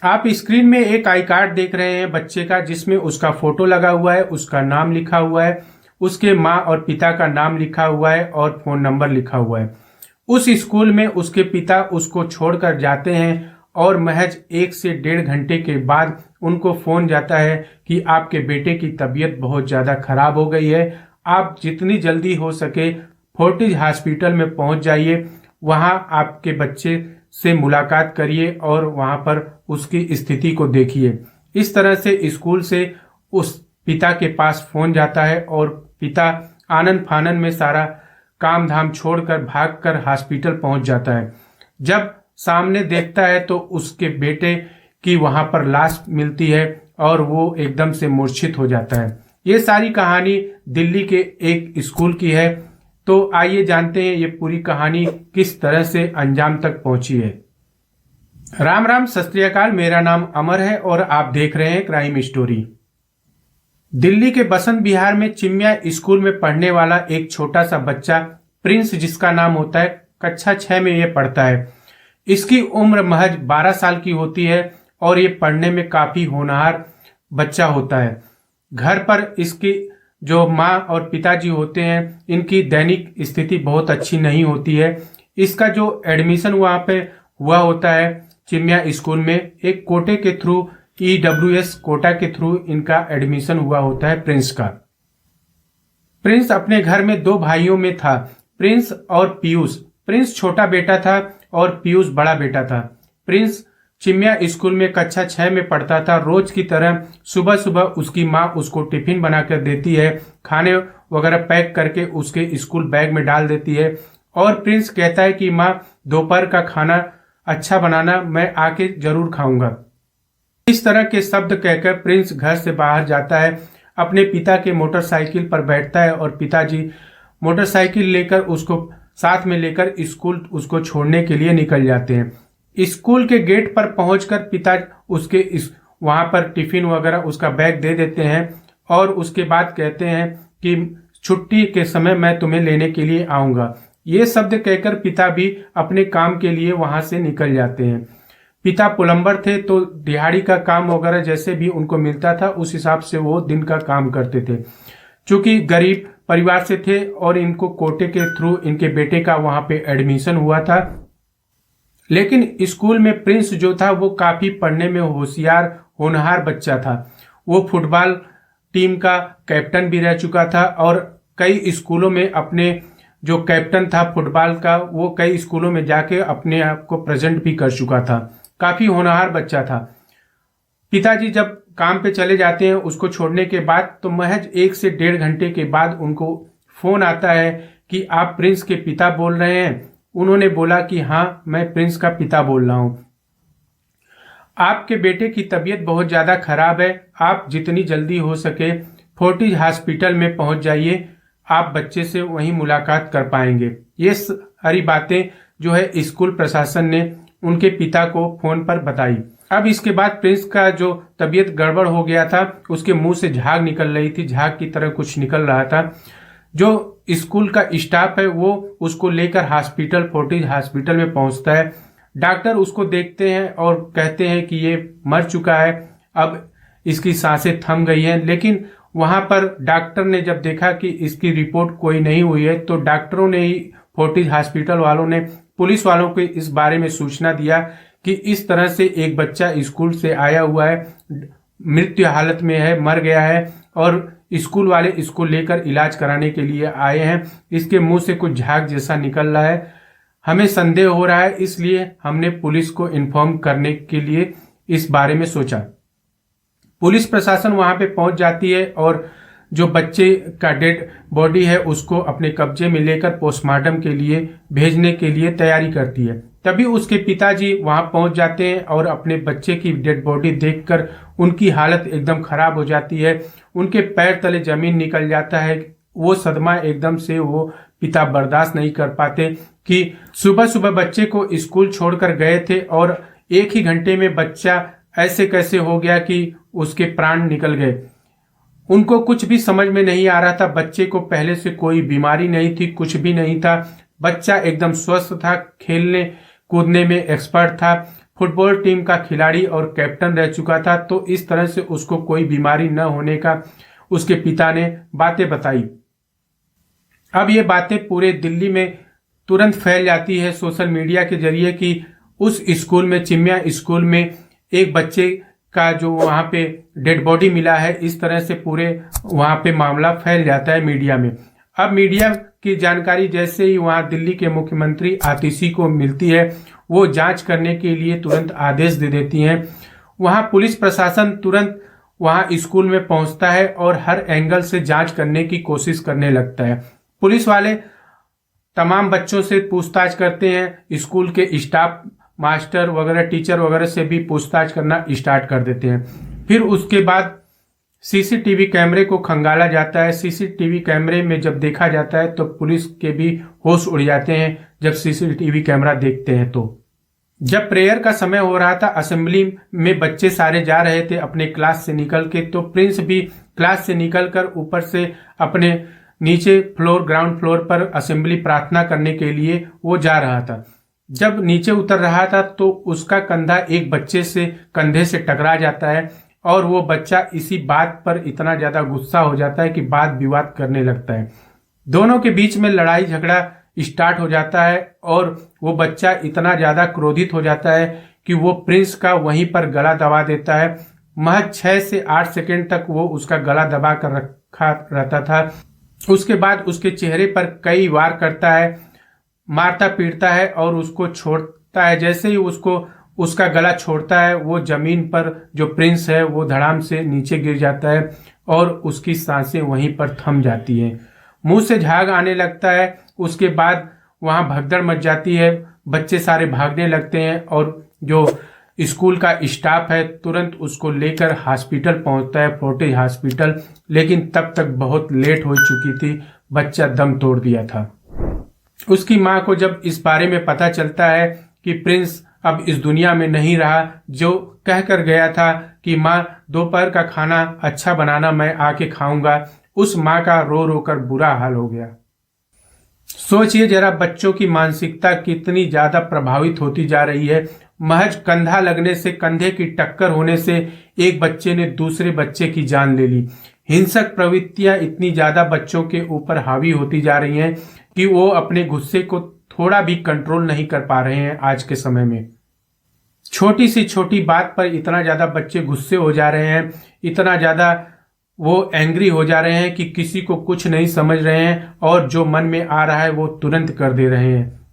आप स्क्रीन में एक आई कार्ड देख रहे हैं बच्चे का, जिसमें उसका फोटो लगा हुआ है, उसका नाम लिखा हुआ है, उसके माँ और पिता का नाम लिखा हुआ है और फोन नंबर लिखा हुआ है। उस स्कूल में उसके पिता उसको छोड़कर जाते हैं और महज 1 से 1.5 घंटे के बाद उनको फोन जाता है कि आपके बेटे की तबीयत बहुत ज्यादा खराब हो गई है, आप जितनी जल्दी हो सके फोर्टिज हॉस्पिटल में पहुंच जाइए, वहां आपके बच्चे से मुलाकात करिए और वहां पर उसकी स्थिति को देखिए। इस तरह से स्कूल से उस पिता के पास फोन जाता है और पिता आनन फानन में सारा काम धाम छोड़कर भागकर हॉस्पिटल पहुंच जाता है। जब सामने देखता है तो उसके बेटे की वहां पर लाश मिलती है और वो एकदम से मूर्छित हो जाता है। ये सारी कहानी दिल्ली के एक स्कूल की है। तो आइए जानते हैं ये पूरी कहानी किस तरह से अंजाम तक पहुंची है। राम राम, सत श्री अकाल। मेरा नाम अमर है और आप देख रहे हैं क्राइम स्टोरी। दिल्ली के बसंत विहार में चिमिया स्कूल में पढ़ने वाला एक छोटा सा बच्चा प्रिंस, जिसका नाम होता है, कक्षा 6 में ये पढ़ता है। इसकी उम्र महज 12 साल की होती है और ये पढ़ने में काफी होनहार बच्चा होता है। घर पर इसकी जो माँ और पिताजी होते हैं, इनकी दैनिक स्थिति बहुत अच्छी नहीं होती है। इसका जो एडमिशन वहाँ पे हुआ होता है चिमिया स्कूल में, एक कोटे के थ्रू, EWS कोटा के थ्रू इनका एडमिशन हुआ होता है प्रिंस का। प्रिंस अपने घर में 2 भाइयों में था, प्रिंस और पीयूष। प्रिंस छोटा बेटा था और पीयूष बड़ा बेटा था। प्रिंस चिमिया स्कूल में कक्षा 6 में पढ़ता था। रोज की तरह सुबह सुबह उसकी माँ उसको टिफिन बनाकर देती है, खाने वगैरह पैक करके उसके स्कूल बैग में डाल देती है और प्रिंस कहता है कि माँ, दोपहर का खाना अच्छा बनाना, मैं आके जरूर खाऊंगा। इस तरह के शब्द कहकर प्रिंस घर से बाहर जाता है, अपने पिता के मोटरसाइकिल पर बैठता है और पिताजी मोटरसाइकिल लेकर उसको साथ में लेकर स्कूल उसको छोड़ने के लिए निकल जाते हैं। स्कूल के गेट पर पहुंचकर पिता उसके वहां पर टिफिन वगैरह उसका बैग दे देते हैं और उसके बाद कहते हैं कि छुट्टी के समय मैं तुम्हें लेने के लिए आऊंगा। ये शब्द कहकर पिता भी अपने काम के लिए वहां से निकल जाते हैं। पिता प्लम्बर थे, तो दिहाड़ी का काम वगैरह जैसे भी उनको मिलता था उस हिसाब से वो दिन का काम करते थे। चूंकि गरीब परिवार से थे और इनको कोटे के थ्रू इनके बेटे का वहां पे एडमिशन हुआ था, लेकिन स्कूल में प्रिंस जो था वो काफी पढ़ने में होशियार होनहार बच्चा था। वो फुटबॉल टीम का कैप्टन भी रह चुका था और कई स्कूलों में अपने जो कैप्टन था फुटबॉल का, वो कई स्कूलों में जाके अपने आप को प्रेजेंट भी कर चुका था। काफी होनहार बच्चा था। पिताजी जब काम पे चले जाते हैं उसको छोड़ने के बाद, तो महज 1 से 1.5 घंटे के बाद उनको फोन आता है कि आप प्रिंस के पिता बोल रहे हैं। उन्होंने बोला कि हाँ, मैं प्रिंस का पिता बोल रहा हूं। आपके बेटे की तबीयत बहुत ज्यादा खराब है, आप जितनी जल्दी हो सके फोर्टिज हॉस्पिटल में पहुंच जाइए, आप बच्चे से वहीं मुलाकात कर पाएंगे। ये सारी बातें जो है स्कूल प्रशासन ने उनके पिता को फोन पर बताई। अब इसके बाद प्रिंस का जो तबीयत गड़बड़ हो गया था, उसके मुंह से झाग निकल रही थी, झाग की तरह कुछ निकल रहा था। जो स्कूल का स्टाफ है वो उसको लेकर हॉस्पिटल, फोर्टिज हॉस्पिटल में पहुंचता है। डॉक्टर उसको देखते हैं और कहते हैं कि ये मर चुका है, अब इसकी सांसें थम गई हैं। लेकिन वहां पर डॉक्टर ने जब देखा कि इसकी रिपोर्ट कोई नहीं हुई है, तो डॉक्टरों ने ही, फोर्टिज हॉस्पिटल वालों ने पुलिस वालों को इस बारे में सूचना दिया कि इस तरह से एक बच्चा स्कूल से आया हुआ है, मृत्यु हालत में है, मर गया है और स्कूल वाले इसको लेकर इलाज कराने के लिए आए हैं। इसके मुंह से कुछ झाग जैसा निकल रहा है, हमें संदेह हो रहा है, इसलिए हमने पुलिस को इन्फॉर्म करने के लिए इस बारे में सोचा। पुलिस प्रशासन वहां पे पहुंच जाती है और जो बच्चे का डेड बॉडी है उसको अपने कब्जे में लेकर पोस्टमार्टम के लिए भेजने के लिए तैयारी करती है। तभी उसके पिताजी वहां पहुंच जाते हैं और अपने बच्चे की डेड बॉडी देखकर उनकी हालत एकदम खराब हो जाती है। उनके पैर तले जमीन निकल जाता है। वो सदमा एकदम से वो पिता बर्दाश्त नहीं कर पाते कि सुबह सुबह बच्चे को स्कूल छोड़कर गए थे और 1 ही घंटे में बच्चा ऐसे कैसे हो गया कि उसके प्राण निकल गए। उनको कुछ भी समझ में नहीं आ रहा था। बच्चे को पहले से कोई बीमारी नहीं थी, कुछ भी नहीं था, बच्चा एकदम स्वस्थ था, खेलने कूदने में एक्सपर्ट था। फुटबॉल टीम का खिलाड़ी और कैप्टन रह चुका था, तो इस तरह से उसको कोई बीमारी न होने का उसके पिता ने बातें बताई। अब ये बातें पूरे दिल्ली में तुरंत फैल जाती है सोशल मीडिया के जरिए कि उस स्कूल में, चिमिया स्कूल में एक बच्चे का जो वहां पे डेड बॉडी मिला है। इस तरह से पूरे वहां पे मामला फैल जाता है मीडिया में। अब मीडिया की जानकारी जैसे ही वहां दिल्ली के मुख्यमंत्री आतिशी को मिलती है, वो जांच करने के लिए तुरंत आदेश दे देती हैं। वहां पुलिस प्रशासन तुरंत वहां स्कूल में पहुंचता है और हर एंगल से जांच करने की कोशिश करने लगता है। पुलिस वाले तमाम बच्चों से पूछताछ करते हैं, स्कूल के स्टाफ, मास्टर वगैरह, टीचर वगैरह से भी पूछताछ करना स्टार्ट कर देते हैं। फिर उसके बाद सीसीटीवी कैमरे को खंगाला जाता है। सीसीटीवी कैमरे में जब देखा जाता है तो पुलिस के भी होश उड़ जाते हैं जब सीसीटीवी कैमरा देखते हैं। तो जब प्रेयर का समय हो रहा था, असेंबली में बच्चे सारे जा रहे थे अपने क्लास से निकल के, तो प्रिंस भी क्लास से निकलकर ऊपर से अपने नीचे ग्राउंड फ्लोर पर असेंबली प्रार्थना करने के लिए वो जा रहा था। जब नीचे उतर रहा था तो उसका कंधा एक बच्चे से कंधे से टकरा जाता है और वो बच्चा इसी बात पर इतना ज्यादा गुस्सा हो जाता है कि वाद विवाद करने लगता है। दोनों के बीच में लड़ाई झगड़ा स्टार्ट हो जाता है और वो बच्चा इतना ज्यादा क्रोधित हो जाता है कि वो प्रिंस का वहीं पर गला दबा देता है। महज 6 से 8 सेकंड तक वो उसका गला दबा कर रखा रहता था। उसके बाद उसके चेहरे पर कई वार करता है, मारता पीटता है और उसको छोड़ता है। जैसे ही उसका गला छोड़ता है, वो जमीन पर जो प्रिंस है वो धड़ाम से नीचे गिर जाता है और उसकी सांसें वहीं पर थम जाती हैं, मुंह से झाग आने लगता है। उसके बाद वहां भगदड़ मच जाती है, बच्चे सारे भागने लगते हैं और जो स्कूल का स्टाफ है तुरंत उसको लेकर हॉस्पिटल पहुंचता है, फोर्टिज हॉस्पिटल। लेकिन तब तक बहुत लेट हो चुकी थी, बच्चा दम तोड़ दिया था। उसकी मां को जब इस बारे में पता चलता है कि प्रिंस अब इस दुनिया में नहीं रहा, जो कह कर गया था कि मां दोपहर का खाना अच्छा बनाना, मैं आके खाऊंगा, उस मां का रो रो कर बुरा हाल हो गया। सोचिए जरा बच्चों की मानसिकता कितनी ज्यादा प्रभावित होती जा रही है। महज कंधा लगने से, कंधे की टक्कर होने से एक बच्चे ने दूसरे बच्चे की जान ले ली। हिंसक प्रवृत्तियां इतनी ज्यादा बच्चों के ऊपर हावी होती जा रही हैं कि वो अपने गुस्से को थोड़ा भी कंट्रोल नहीं कर पा रहे हैं। आज के समय में छोटी सी छोटी बात पर इतना ज्यादा बच्चे गुस्से हो जा रहे हैं, इतना ज्यादा वो एंग्री हो जा रहे हैं कि किसी को कुछ नहीं समझ रहे हैं और जो मन में आ रहा है वो तुरंत कर दे रहे हैं।